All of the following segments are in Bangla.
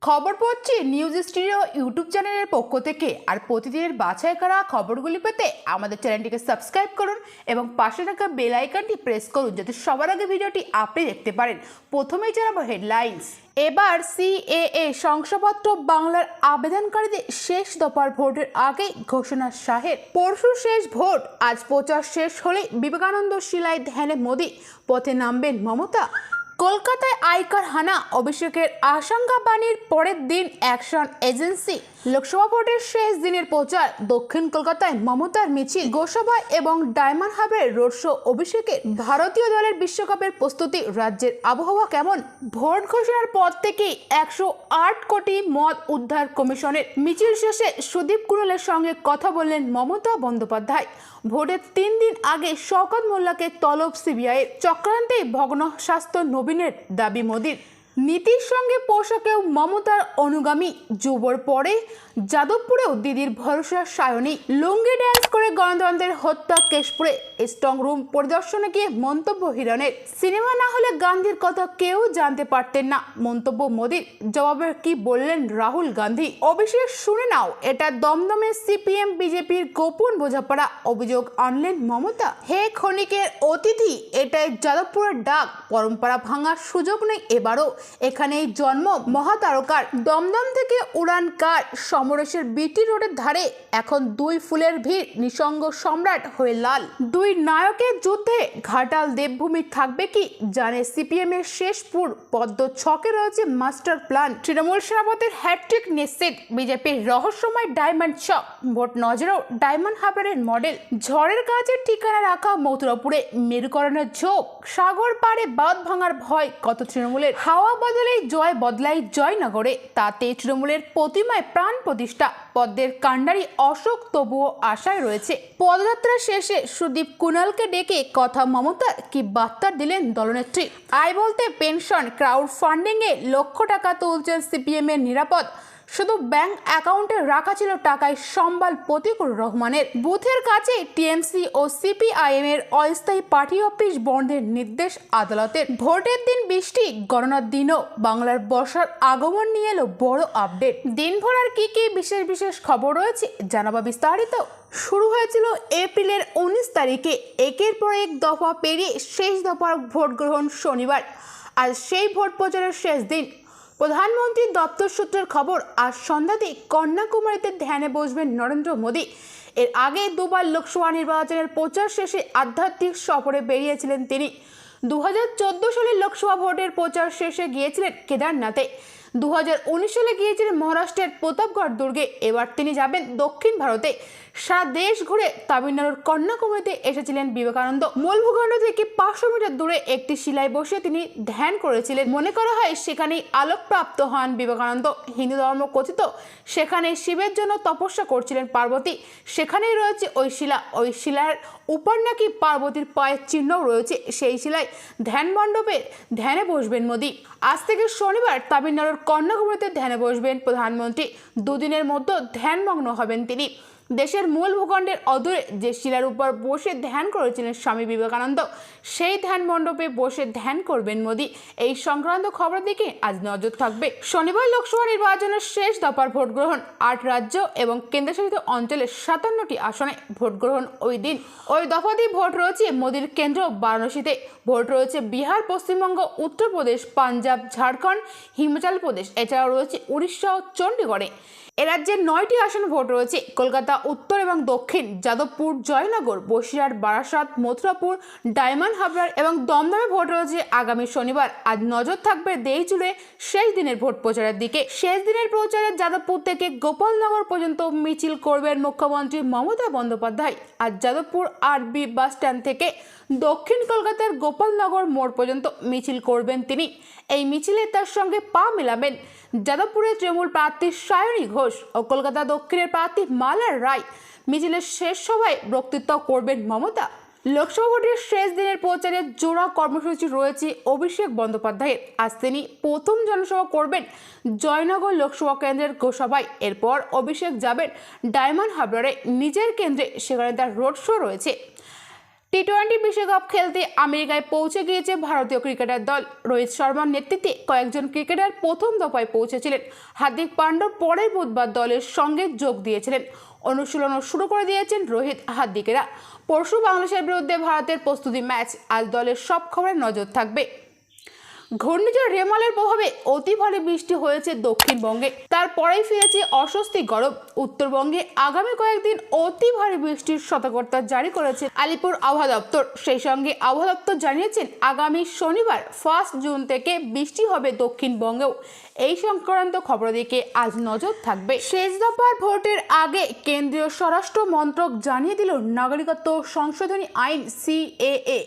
খবর পড়ছি নিউজ স্টুডিও ইউটিউব চ্যানেলের পক্ষ থেকে। আর প্রতিদিনের বাছাই করা খবরগুলি পেতে আমাদের চ্যানেলটিকে সাবস্ক্রাইব করুন এবং পাশে থাকা বেল আইকনটি প্রেস করুন যাতে সবার আগে ভিডিওটি আপনি দেখতে পারেন। প্রথমেই জানাবো হেডলাইন্স। এবার সিএএ শংসাপত্র বাংলার আবেদনকারীদের শেষ দফার ভোটের আগে ঘোষণা শাহের। পরশু শেষ ভোট, আজ প্রচার শেষ হলে বিবেকানন্দ শিলায় ধ্যানে মোদি, পথে নামবেন মমতা। কলকাতায় আয়কর হানা, অভিষেকের আশঙ্কা বাণীর পরের দিন অ্যাকশন এজেন্সি। লোকসভা ভোটের শেষ দিনের প্রচার, দক্ষিণ কলকাতায় মমতার মিছিল, গোসাবা এবং ডায়মন্ড হারবারে রোড শো অভিষেকের। ভারতীয় দলের বিশ্বকাপের প্রস্তুতি, রাজ্যের আবহাওয়া কেমন? ভোট ঘোষণার পর থেকেই 108 কোটি মদ উদ্ধার কমিশনের। মিছিল শেষে সুদীপ কুণালের সঙ্গে কথা বললেন মমতা বন্দ্যোপাধ্যায়। ভোটের 3 দিন আগে শওকত মোল্লাকে তলব সিবিআইয়ের। চক্রান্তে ভগ্ন স্বাস্থ্য নবীনের দাবি মোদির। নীতির সঙ্গে পোশাকেও মমতার অনুগামী। যুবর পরে যাদবপুরেও দিদির ভরসা সায়নী। লুঙ্গি ড্যান্স করে গণতন্ত্রের হত্যা কেশপুরে। স্ট্রং রুম পরিদর্শনে গিয়ে মন্তব্য হিরণের। সিনেমা না হলে গান্ধীর কথা কেউ জানতে পারতেন না, মন্তব্য মোদির। জবাবে কি বললেন রাহুল গান্ধী? অভিষেক শুনে নাও, এটা দমদমে সিপিএম বিজেপির গোপন বোঝাপড়া, অভিযোগ আনলেন মমতা। হে ক্ষণিকের অতিথি, এটাই যাদবপুরের ডাক। পরম্পরা ভাঙার সুযোগ নেই এবারও। এখানেই জন্ম মহাতারকার। দমদম থেকে উড়ান কার। সমরেশের বিটি রোডের ধারে এখন 2 ফুলের ভিড়, নিঃসঙ্গ সম্রাট হয়ে লাল। 2 নায়কের যুদ্ধে ঘাটাল দেবভূমি থাকবে কি জানে সিপিএম এর শেষপুর। পদ্ম ছকে রয়েছে মাস্টার প্ল্যান। তৃণমূল সভাপতির হ্যাটট্রিক নিশ্চিত। বিজেপির রহস্যময় ডায়মন্ড শপ। ভোট নজরেও ডায়মন্ড হারবারের মডেল। ঝড়ের কাছে ঠিকানা রাখা মথুরাপুরে মেরুকরণের ঝোঁক। সাগর পাড়ে বাঁধ ভাঙার ভয় কত তৃণমূলের। হাওয়া বদলেই জয় বদলাই জয়নগরে, তাতে তৃণমূলের প্রতিমায় প্রাণ প্রতিষ্ঠা। পদ্মের কাণ্ডারি অশোক তবুও আশায় রয়েছে। পদযাত্রা শেষে সুদীপ কুণালকে ডেকে কথা মমতার, কি বার্তা দিলেন দলনেত্রী? আয় বলতে পেনশন, ক্রাউড ফান্ডিং এ লক্ষ টাকা তুলছেন সিপিএম এর নিরাপদ। শুধু ব্যাংক অ্যাকাউন্টে রাখা ছিল টাকায় সম্বল প্রতিকুর রহমানের। বুথের কাছে টিএমসি ও সিপিআইএম এর অস্থায়ী পার্টি অফিস বন্ধের নির্দেশ আদালতের। ভোটের দিন বৃষ্টি, গণনার দিনও বাংলার বর্ষার আগমন নিয়ে এলো বড় আপডেট। দিনভর আর কি কি বিশেষ খবর রয়েছে জানাবা বিস্তারিত। শুরু হয়েছিল এপ্রিলের 19 তারিখে। একের পর এক দফা পেরিয়ে শেষ দফার ভোট গ্রহণ শনিবার। আজ সেই ভোট প্রচারের শেষ দিন। প্রধানমন্ত্রীর দপ্তর সূত্রের খবর, আজ সন্ধ্যাতে কন্যাকুমারীতে ধ্যানে বসবেন নরেন্দ্র মোদী। এর আগে 2 বার লোকসভা নির্বাচনের প্রচার শেষে আধ্যাত্মিক সফরে বেরিয়েছিলেন তিনি। 2014 সালে লোকসভা ভোটের প্রচার শেষে গিয়েছিলেন কেদারনাথে। 2019 সালে গিয়েছিলেন মহারাষ্ট্রের প্রতাপগড় দুর্গে। এবার তিনি যাবেন দক্ষিণ ভারতে। সারা দেশ ঘুরে তামিলনাড়ুর কন্যাকুমারীতে এসেছিলেন বিবেকানন্দ। মূল ভূখণ্ড থেকে 500 মিটার দূরে একটি শিলায় বসে তিনি ধ্যান করেছিলেন। মনে করা হয় সেখানেই আলোকপ্রাপ্ত হন বিবেকানন্দ। হিন্দু ধর্ম কথিত সেখানে শিবের জন্য তপস্যা করছিলেন পার্বতী। সেখানেই রয়েছে ওই শিলা। ওই শিলার উপর নাকি পার্বতীর পায়ের চিহ্নও রয়েছে। সেই শিলায় ধ্যান মণ্ডপে ধ্যানে বসবেন মোদী। আজ থেকে শনিবার তামিলনাড়ুর কন্যাকুমারীতে ধ্যানে বসবেন প্রধানমন্ত্রী। 2 দিনের মধ্যে ধ্যানমগ্ন হবেন তিনি। দেশের মূল ভূখণ্ডের অদূরে যে শিলার উপর বসে ধ্যান করেছিলেন স্বামী বিবেকানন্দ, সেই ধ্যান মণ্ডপে বসে ধ্যান করবেন মোদী। এই সংক্রান্ত খবর দিকে আজ নজর থাকবে। শনিবার লোকসভা নির্বাচনের শেষ দফার ভোট গ্রহণ। 8 রাজ্য এবং কেন্দ্রশাসিত অঞ্চলের 57টি আসনে ভোট গ্রহণ ওই দিন। ওই দফাতেই ভোট রয়েছে মোদীর কেন্দ্র বারাণসীতে। ভোট রয়েছে বিহার, পশ্চিমবঙ্গ, উত্তরপ্রদেশ, পাঞ্জাব, ঝাড়খণ্ড, হিমাচল প্রদেশ, এছাড়াও রয়েছে উড়িষ্যা ও চণ্ডীগড়ে। এ রাজ্যের 9টি আসন ভোট রয়েছে। কলকাতা উত্তর এবং দক্ষিণ, যাদবপুর, জয়নগর, বসিরহাট, বারাসাত, মথুরাপুর, ডায়মন্ড হারবার এবং দমদমে ভোট রয়েছে আগামী শনিবার। আজ নজর থাকবে দেশ জুড়ে শেষ দিনের ভোট প্রচারের দিকে। শেষ দিনের প্রচারে যাদবপুর থেকে গোপালনগর পর্যন্ত মিছিল করবেন মুখ্যমন্ত্রী মমতা বন্দ্যোপাধ্যায়। আজ যাদবপুর আরবি বাস স্ট্যান্ড থেকে দক্ষিণ কলকাতার গোপালনগর মোড় পর্যন্ত মিছিল করবেন তিনি। এই মিছিলে তার সঙ্গে পা মেলাবেন যাদবপুরের তৃণমূল প্রার্থী সায়নী ঘোষ ও কলকাতা দক্ষিণের প্রার্থী মালার রায়। মিছিলের শেষ সভায় বক্তৃতা করবেন মমতা। লোকসভা ভোটের শেষ দিনের প্রচারে জোড়া কর্মসূচি রয়েছে অভিষেক বন্দ্যোপাধ্যায়ের। আজ তিনি প্রথম জনসভা করবেন জয়নগর লোকসভা কেন্দ্রের গোসাবায়। এরপর অভিষেক যাবেন ডায়মন্ড হারবারে নিজের কেন্দ্রে, সেখানে তার রোড শো রয়েছে। টি-20 বিশ্বকাপ খেলতে আমেরিকায় পৌঁছে গিয়েছে ভারতীয় ক্রিকেটার দল। রোহিত শর্মার নেতৃত্বে কয়েকজন ক্রিকেটার প্রথম দফায় পৌঁছেছিলেন। হার্দিক পান্ডিয়া পরের বুধবার দলের সঙ্গে যোগ দিয়েছিলেন। অনুশীলনও শুরু করে দিয়েছেন রোহিত হার্দিকেরা। পরশু বাংলাদেশের বিরুদ্ধে ভারতের প্রস্তুতি ম্যাচ। আজ দলের সব খবরে নজর থাকবে। ঘূর্ণিঝড় রেমালের প্রভাবে অতি ভারী বৃষ্টি হয়েছে দক্ষিণবঙ্গে। তারপরেই ফিরেছে অস্বস্তি গরম। উত্তরবঙ্গে আগামী কয়েকদিন অতি ভারী বৃষ্টির সতর্কতা জারি করেছে আলিপুর আবহাওয়া দপ্তর। সেই সঙ্গে আবহাওয়া দপ্তর জানিয়েছেন আগামী শনিবার 1 জুন থেকে বৃষ্টি হবে দক্ষিণবঙ্গেও। এই সংক্রান্ত খবরের দিকে আজ নজর থাকবে। শেষ দফার ভোটের আগে কেন্দ্রীয় স্বরাষ্ট্র মন্ত্রক জানিয়ে দিল নাগরিকত্ব সংশোধনী আইন CAA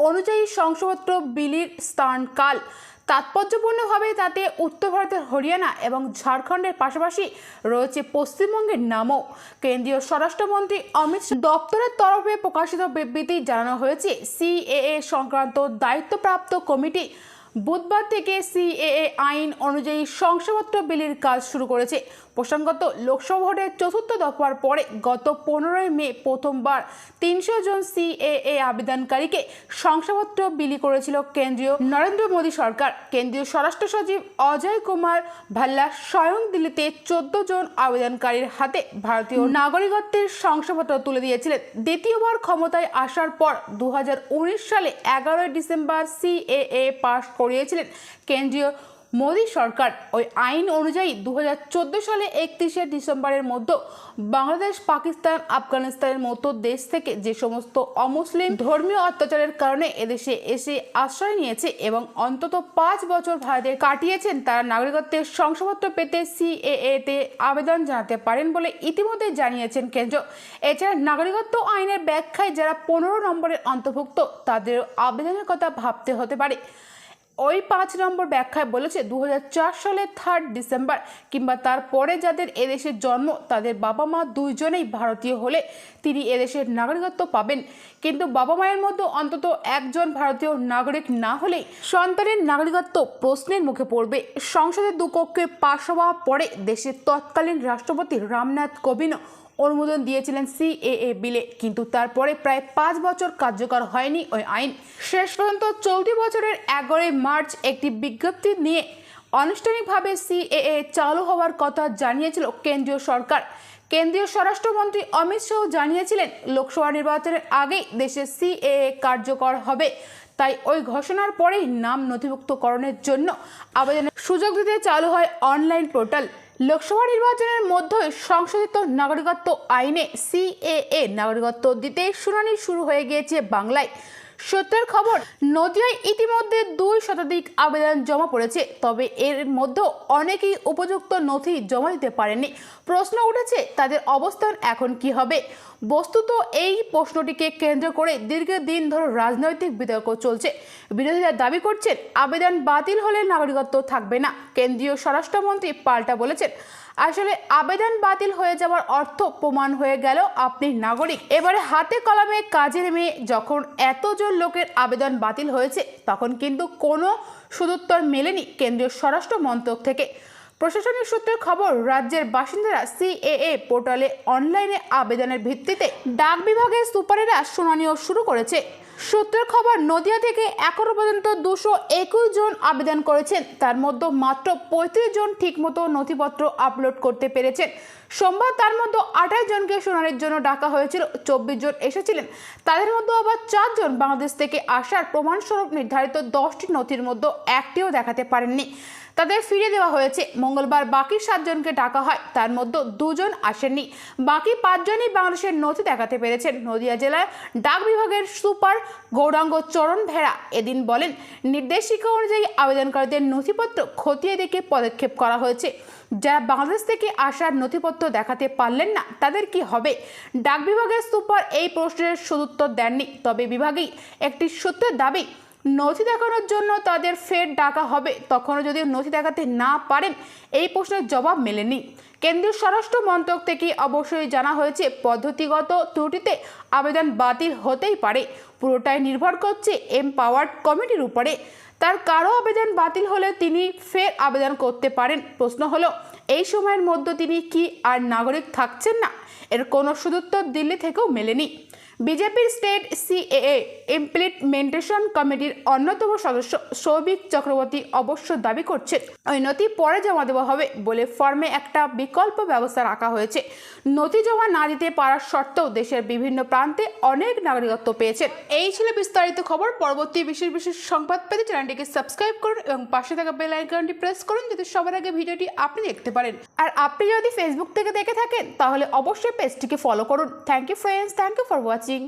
অনুযায়ী শংসাপত্র বিলির স্থানকাল। তাৎপর্যপূর্ণভাবে তাতে উত্তর ভারতের হরিয়ানা এবং ঝাড়খণ্ডের পাশাপাশি রয়েছে পশ্চিমবঙ্গের নামও। কেন্দ্রীয় স্বরাষ্ট্রমন্ত্রী অমিত শাহ দপ্তরের তরফে প্রকাশিত বিবৃতি জানানো হয়েছে CAA সংক্রান্ত দায়িত্বপ্রাপ্ত কমিটি বুধবার থেকে CAA আইন অনুযায়ী শংসাপত্র বিলির কাজ শুরু করেছে। প্রসঙ্গত, লোকসভা ভোটের চতুর্থ দফার পরে গত 15 মে প্রথমবার 300 জন CAA আবেদনকারীকে শংসাপত্র বিলি করেছিল কেন্দ্রীয় নরেন্দ্র মোদী সরকার। কেন্দ্রীয় স্বরাষ্ট্র সচিব অজয় কুমার ভাল্লা স্বয়ং দিল্লিতে 14 জন আবেদনকারীর হাতে ভারতীয় নাগরিকত্বের শংসাপত্র তুলে দিয়েছিলেন। দ্বিতীয়বার ক্ষমতায় আসার পর 2019 সালে 11 ডিসেম্বর CAA পাশ করিয়েছিলেন কেন্দ্রীয় মোদী সরকার। ওই আইন অনুযায়ী 2014 সালে 31 ডিসেম্বরের মধ্যে বাংলাদেশ, পাকিস্তান, আফগানিস্তানের মতো দেশ থেকে যে সমস্ত অমুসলিম ধর্মীয় অত্যাচারের কারণে এদেশে এসে আশ্রয় নিয়েছে এবং অন্তত 5 বছর ভারতে কাটিয়েছেন, তারা নাগরিকত্বের শংসাপত্র পেতে CAA-তে আবেদন জানাতে পারেন বলে ইতিমধ্যে জানিয়েছেন কেন্দ্র। এছাড়া নাগরিকত্ব আইনের ব্যাখ্যায় যারা 15 নম্বরের অন্তর্ভুক্ত তাদের আবেদনের কথা ভাবতে হতে পারে। ওই 5 নম্বর ব্যাখ্যায় বলেছে 2004 সালে 3 ডিসেম্বর কিংবা তারপরে যাদের এদেশে জন্ম তাদের বাবা মা দুইজনেই ভারতীয় হলে তিনি এদেশের নাগরিকত্ব পাবেন। কিন্তু বাবা মায়ের মধ্যে অন্তত একজন ভারতীয় নাগরিক না হলেই সন্তানের নাগরিকত্ব প্রশ্নের মুখে পড়বে। সংসদের দুপক্ষের পাশ হওয়ার পরে দেশের তৎকালীন রাষ্ট্রপতি রামনাথ কোবিন্দ অনুমোদন দিয়েছিলেন CAA বিলে, কিন্তু তারপরে প্রায় 5 বছর কার্যকর হয়নি ওই আইন। শেষ পর্যন্ত চলতি বছরের 11 মার্চ একটি বিজ্ঞপ্তি নিয়ে আনুষ্ঠানিকভাবে CAA চালু হওয়ার কথা জানিয়েছিল কেন্দ্রীয় সরকার। কেন্দ্রীয় স্বরাষ্ট্রমন্ত্রী অমিত শাহ জানিয়েছিলেন লোকসভা নির্বাচনের আগেই দেশে CAA কার্যকর হবে। তাই ওই ঘোষণার পরেই নাম নথিভুক্তকরণের জন্য আবেদনের সুযোগ দিতে চালু হয় অনলাইন পোর্টাল। লোকসভা নির্বাচনের মধ্যে সংশোধিত নাগরিকত্ব আইনে CAA নাগরিকত্ব দিতে শুনানি শুরু হয়ে গিয়েছে বাংলায়। সূত্রের খবর, নদিয়ায় ইতিমধ্যে 2 শতাধিক আবেদন জমা পড়েছে। তবে এর মধ্যে অনেকেই উপযুক্ত নথি জমা দিতে পারেননি। প্রশ্ন উঠেছে তাদের অবস্থান এখন কি হবে। বস্তুত এই প্রশ্নটিকে কেন্দ্র করে দীর্ঘদিন ধরে রাজনৈতিক বিতর্ক চলছে। বিরোধীরা দাবি করছেন আবেদন বাতিল হলে নাগরিকত্ব থাকবে না। কেন্দ্রীয় স্বরাষ্ট্রমন্ত্রী পাল্টা বলেছেন, আসলে আবেদন বাতিল হয়ে যাওয়ার অর্থ প্রমাণ হয়ে গেল আপনি নাগরিক। এবারে হাতে কলমে কাজে নেমে যখন এতজন লোকের আবেদন বাতিল হয়েছে তখন কিন্তু কোনো সদুত্তর মেলেনি কেন্দ্রীয় স্বরাষ্ট্র মন্ত্রক থেকে। প্রশাসনিক সূত্রের খবর, রাজ্যের বাসিন্দারা CAA পোর্টালে অনলাইনে আবেদনের ভিত্তিতে ডাক বিভাগের সুপারেরা শুনানিও শুরু করেছে। সূত্রের খবর, নদিয়া থেকে এখনো পর্যন্ত 221 জন আবেদন করেছেন। তার মধ্যে মাত্র 35 জন ঠিকমতো নথিপত্র আপলোড করতে পেরেছেন। সোমবার তার মধ্যে 28 জনকে শুনানির জন্য ডাকা হয়েছিল। 24 জন এসেছিলেন। তাদের মধ্যে আবার 4 জন বাংলাদেশ থেকে আসার প্রমাণস্বরূপ নির্ধারিত 10টি নথির মধ্যে একটিও দেখাতে পারেননি। তাদের ফিরিয়ে দেওয়া হয়েছে। মঙ্গলবার বাকি 7 জনকে ডাকা হয়। তার মধ্যে 2 জন আসেননি। বাকি 5 জনই বাংলাদেশের নথি দেখাতে পেরেছেন। নদিয়া জেলার ডাক বিভাগের সুপার গৌরাঙ্গ চরণ ভেড়া এদিন বলেন, নির্দেশিকা অনুযায়ী আবেদনকারীদের নথিপত্র খতিয়ে দেখে পদক্ষেপ করা হয়েছে। যারা বাংলাদেশ থেকে আসার নথিপত্র দেখাতে পারলেন না তাদের কি হবে? ডাক বিভাগের সুপার এই প্রশ্নের সদুত্তর দেননি। তবে বিভাগেই একটি সূত্রের দাবি, নথি দেখানোর জন্য তাদের ফের ডাকা হবে। তখনও যদি নথি দেখাতে না পারেন এই প্রশ্নের জবাব মেলেনি। কেন্দ্রীয় স্বরাষ্ট্র মন্ত্রক থেকে অবশ্যই জানা হয়েছে পদ্ধতিগত ত্রুটিতে আবেদন বাতিল হতেই পারে। পুরোটাই নির্ভর করছে এমপাওয়ার্ড কমিটির উপরে। তার কারো আবেদন বাতিল হলে তিনি ফের আবেদন করতে পারেন। প্রশ্ন হলো, এই সময়ের মধ্যে তিনি কি আর নাগরিক থাকছেন না? এর কোনো সদুত্তর দিল্লি থেকেও মেলেনি। বিজেপির স্টেট সিএএ ইমপ্লিমেন্টেশন কমিটির অন্যতম সদস্য সৌভিক চক্রবর্তী অবশ্য দাবি করছেন ওই নথি পরে জমা দেওয়া হবে বলে ফর্মে একটা বিকল্প ব্যবস্থা রাখা হয়েছে। নথি জমা না দিতে পারার সত্ত্বেও দেশের বিভিন্ন প্রান্তে অনেক নাগরিকত্ব পেয়েছেন। এই ছিল বিস্তারিত খবর। পরবর্তী বিশেষ বিশেষ সংবাদ পেতে চ্যানেলটিকে সাবস্ক্রাইব করুন এবং পাশে থাকা বেল আইকনটি প্রেস করুন যাতে সবার আগে ভিডিওটি আপনি দেখতে পারেন। আর আপনি যদি ফেসবুক থেকে দেখে থাকেন তাহলে অবশ্যই পেজটিকে ফলো করুন। Thank you friends, thank you for watching.